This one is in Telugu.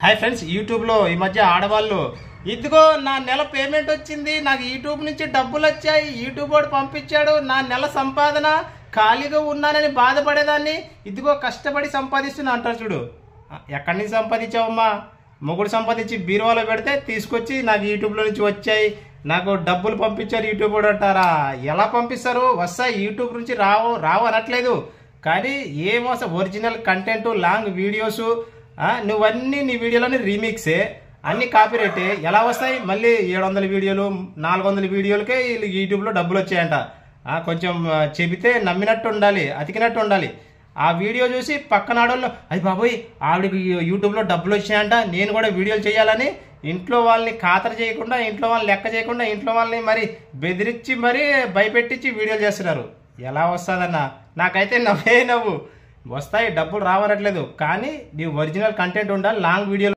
హాయ్ ఫ్రెండ్స్, యూట్యూబ్లో ఈ మధ్య ఆడవాళ్ళు ఇదిగో నా నెల పేమెంట్ వచ్చింది, నాకు యూట్యూబ్ నుంచి డబ్బులు వచ్చాయి, యూట్యూబ్ వాడు పంపించాడు, నా నెల సంపాదన, ఖాళీగా ఉన్నానని బాధపడేదాన్ని ఇదిగో కష్టపడి సంపాదిస్తున్నా అంటారు చూడు. ఎక్కడి నుంచి సంపాదించావమ్మా? మొగుడు సంపాదించి బీరువాలో పెడితే తీసుకొచ్చి నాకు యూట్యూబ్లో నుంచి వచ్చాయి, నాకు డబ్బులు పంపించారు యూట్యూబ్ వాడు అంటారా? ఎలా పంపిస్తారు? వస్తాయి, యూట్యూబ్ నుంచి రావు అనట్లేదు, కానీ ఏమోస ఒరిజినల్ కంటెంట్ లాంగ్ వీడియోస్ నువ్వన్నీ నీ వీడియోలోని రీమిక్సే, అన్ని కాపీరైటే ఎలా వస్తాయి? మళ్ళీ 700 వీడియోలు 400 వీడియోలకే యూట్యూబ్లో డబ్బులు వచ్చాయంట. కొంచెం చెబితే నమ్మినట్టు ఉండాలి, అతికినట్టు ఉండాలి. ఆ వీడియో చూసి పక్కన ఆడవాళ్ళు అది బాబోయ్ ఆవిడకి యూట్యూబ్లో డబ్బులు వచ్చాయంట, నేను కూడా వీడియోలు చేయాలని ఇంట్లో వాళ్ళని ఖాతరు చేయకుండా, ఇంట్లో వాళ్ళని లెక్క చేయకుండా, ఇంట్లో వాళ్ళని మరి బెదిరించి మరి భయపెట్టించి వీడియోలు చేస్తున్నారు. ఎలా వస్తుందన్న? నాకైతే నవ్వు వస్తాయి, డబ్బులు రావట్లేదు, కానీ నీ ఒరిజినల్ కంటెంట్ ఉండాలి, లాంగ్ వీడియోలు